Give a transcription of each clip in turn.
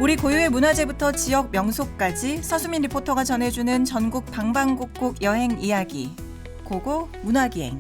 우리 고유의 문화재부터 지역 명소까지 서수민 리포터가 전해주는 전국 방방곡곡 여행 이야기. 고고 문화기행.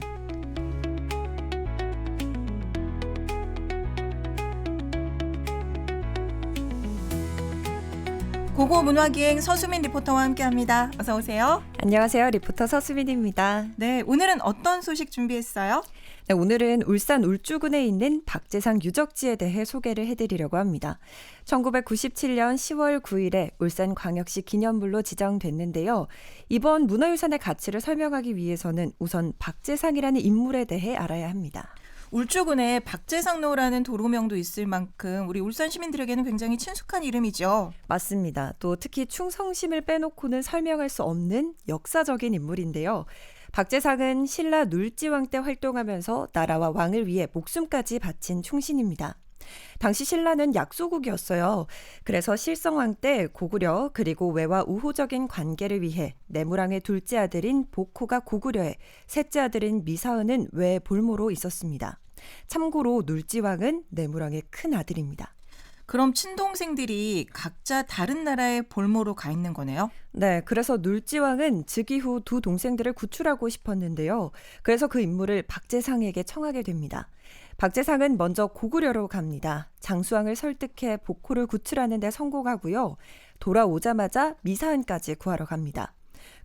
고고 문화기행 서수민 리포터와 함께합니다. 어서 오세요. 안녕하세요. 리포터 서수민입니다. 네, 오늘은 어떤 소식 준비했어요? 네, 오늘은 울산 울주군에 있는 박제상 유적지에 대해 소개를 해드리려고 합니다. 1997년 10월 9일에 울산광역시 기념물로 지정됐는데요. 이번 문화유산의 가치를 설명하기 위해서는 우선 박제상이라는 인물에 대해 알아야 합니다. 울주군에 박제상로라는 도로명도 있을 만큼 우리 울산 시민들에게는 굉장히 친숙한 이름이죠. 맞습니다. 또 특히 충성심을 빼놓고는 설명할 수 없는 역사적인 인물인데요. 박제상은 신라 눌지왕 때 활동하면서 나라와 왕을 위해 목숨까지 바친 충신입니다. 당시 신라는 약소국이었어요. 그래서 실성왕 때 고구려 그리고 외와 우호적인 관계를 위해 내무랑의 둘째 아들인 복호가 고구려에, 셋째 아들인 미사은은 외 볼모로 있었습니다. 참고로 눌지왕은 내무랑의 큰 아들입니다. 그럼 친동생들이 각자 다른 나라의 볼모로 가 있는 거네요? 네, 그래서 눌지왕은 즉위 후 두 동생들을 구출하고 싶었는데요. 그래서 그 임무를 박제상에게 청하게 됩니다. 박제상은 먼저 고구려로 갑니다. 장수왕을 설득해 복호를 구출하는 데 성공하고요. 돌아오자마자 미사은까지 구하러 갑니다.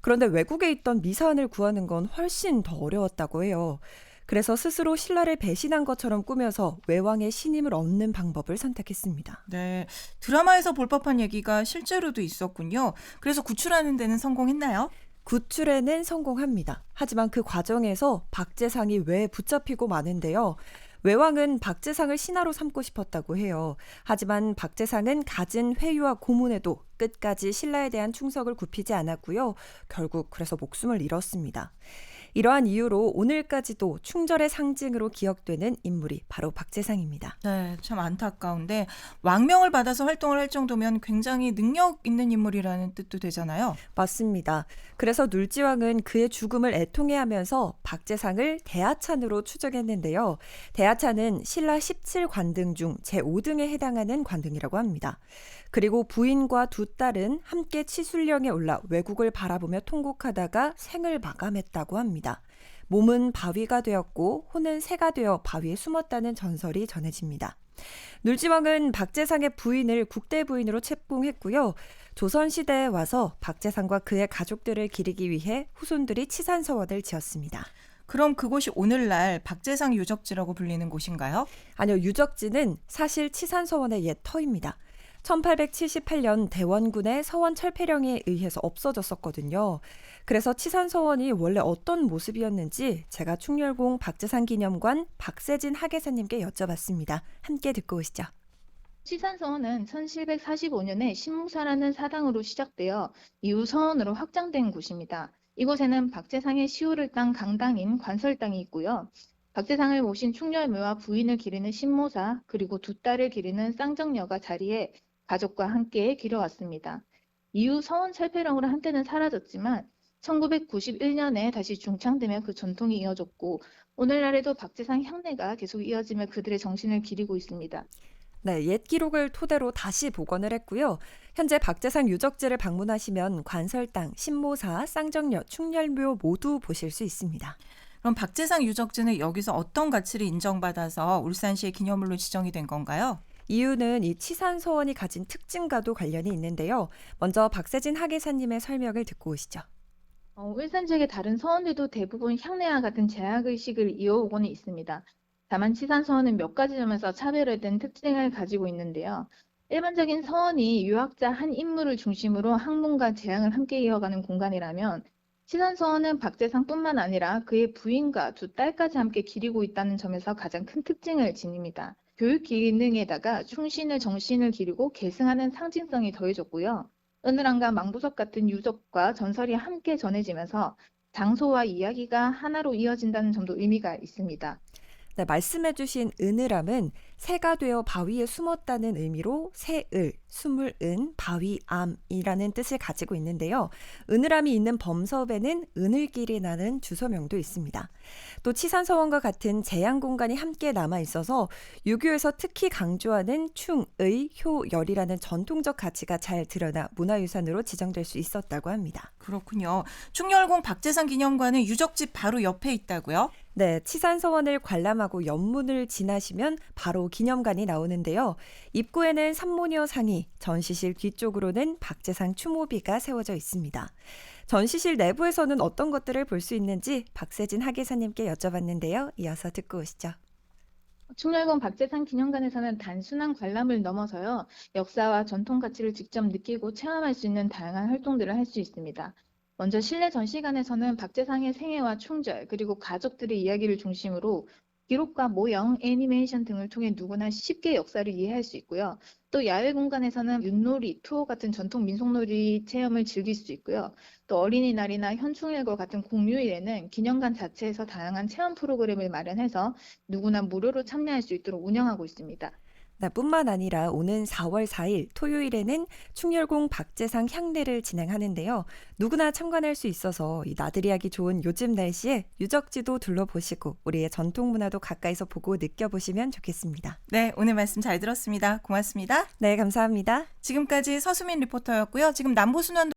그런데 외국에 있던 미사은을 구하는 건 훨씬 더 어려웠다고 해요. 그래서 스스로 신라를 배신한 것처럼 꾸며서 외왕의 신임을 얻는 방법을 선택했습니다. 네, 드라마에서 볼 법한 얘기가 실제로도 있었군요. 그래서 구출하는 데는 성공했나요? 구출에는 성공합니다. 하지만 그 과정에서 박제상이 외에 붙잡히고 마는데요. 외왕은 박제상을 신하로 삼고 싶었다고 해요. 하지만 박제상은 갖은 회유와 고문에도 끝까지 신라에 대한 충성을 굽히지 않았고요. 결국 그래서 목숨을 잃었습니다. 이러한 이유로 오늘까지도 충절의 상징으로 기억되는 인물이 바로 박제상입니다. 네, 참 안타까운데 왕명을 받아서 활동을 할 정도면 굉장히 능력 있는 인물이라는 뜻도 되잖아요. 맞습니다. 그래서 눌지왕은 그의 죽음을 애통해하면서 박제상을 대하찬으로 추정했는데요. 대하찬은 신라 17관등 중 제5등에 해당하는 관등이라고 합니다. 그리고 부인과 두 딸은 함께 치술령에 올라 외국을 바라보며 통곡하다가 생을 마감했다고 합니다. 몸은 바위가 되었고 혼은 새가 되어 바위에 숨었다는 전설이 전해집니다. 눌지왕은 박제상의 부인을 국대 부인으로 책봉했고요. 조선시대에 와서 박제상과 그의 가족들을 기리기 위해 후손들이 치산서원을 지었습니다. 그럼 그곳이 오늘날 박제상 유적지라고 불리는 곳인가요? 아니요, 유적지는 사실 치산서원의 옛 터입니다. 1878년 대원군의 서원 철폐령에 의해서 없어졌었거든요. 그래서 치산서원이 원래 어떤 모습이었는지 제가 충렬공 박제상 기념관 박세진 학예사님께 여쭤봤습니다. 함께 듣고 오시죠. 치산서원은 1745년에 신무사라는 사당으로 시작되어 이후 서원으로 확장된 곳입니다. 이곳에는 박제상의 시호를 딴 강당인 관설당이 있고요. 박제상을 모신 충렬묘와 부인을 기리는 신무사 그리고 두 딸을 기리는 쌍정녀가 자리에 가족과 함께 기려왔습니다. 이후 서원 철폐령으로 한때는 사라졌지만 1991년에 다시 중창되며 그 전통이 이어졌고 오늘날에도 박제상 향례가 계속 이어지며 그들의 정신을 기리고 있습니다. 네, 옛 기록을 토대로 다시 복원을 했고요. 현재 박제상 유적지를 방문하시면 관설당, 신모사, 쌍정녀, 충렬묘 모두 보실 수 있습니다. 그럼 박제상 유적지는 여기서 어떤 가치를 인정받아서 울산시의 기념물로 지정이 된 건가요? 이유는 이 치산서원이 가진 특징과도 관련이 있는데요. 먼저 박세진 학예사님의 설명을 듣고 오시죠. 울산 지역의 다른 서원들도 대부분 향례와 같은 제약의식을 이어오고는 있습니다. 다만 치산서원은 몇 가지 점에서 차별화된 특징을 가지고 있는데요. 일반적인 서원이 유학자 한 인물을 중심으로 학문과 재앙을 함께 이어가는 공간이라면 치산서원은 박제상뿐만 아니라 그의 부인과 두 딸까지 함께 기리고 있다는 점에서 가장 큰 특징을 지닙니다. 교육 기능에다가 충신을 정신을 기리고 계승하는 상징성이 더해졌고요. 은을왕과 망부석 같은 유적과 전설이 함께 전해지면서 장소와 이야기가 하나로 이어진다는 점도 의미가 있습니다. 네, 말씀해주신 은을암은 새가 되어 바위에 숨었다는 의미로 새을, 숨을 은, 바위암이라는 뜻을 가지고 있는데요. 으늘암이 있는 범섭에는 은을길이 나는 주소명도 있습니다. 또 치산서원과 같은 제한 공간이 함께 남아 있어서 유교에서 특히 강조하는 충의, 효열이라는 전통적 가치가 잘 드러나 문화유산으로 지정될 수 있었다고 합니다. 그렇군요. 충렬공 박재상 기념관은 유적지 바로 옆에 있다고요? 네, 치산서원을 관람하고 연문을 지나시면 바로 기념관이 나오는데요. 입구에는 삼모녀 상이, 전시실 뒤쪽으로는 박재상 추모비가 세워져 있습니다. 전시실 내부에서는 어떤 것들을 볼 수 있는지 박세진 학예사님께 여쭤봤는데요. 이어서 듣고 오시죠. 충렬공 박재상 기념관에서는 단순한 관람을 넘어서요, 역사와 전통 가치를 직접 느끼고 체험할 수 있는 다양한 활동들을 할 수 있습니다. 먼저 실내 전시관에서는 박재상의 생애와 충절, 그리고 가족들의 이야기를 중심으로 기록과 모형, 애니메이션 등을 통해 누구나 쉽게 역사를 이해할 수 있고요. 또 야외 공간에서는 윷놀이, 투어 같은 전통 민속놀이 체험을 즐길 수 있고요. 또 어린이날이나 현충일과 같은 공휴일에는 기념관 자체에서 다양한 체험 프로그램을 마련해서 누구나 무료로 참여할 수 있도록 운영하고 있습니다. 뿐만 아니라 오는 4월 4일 토요일에는 충렬공 박재상 향례를 진행하는데요. 누구나 참관할 수 있어서 이 나들이 하기 좋은 요즘 날씨에 유적지도 둘러보시고 우리의 전통 문화도 가까이서 보고 느껴보시면 좋겠습니다. 네, 오늘 말씀 잘 들었습니다. 고맙습니다. 네, 감사합니다. 지금까지 서수민 리포터였고요. 지금 남부순환도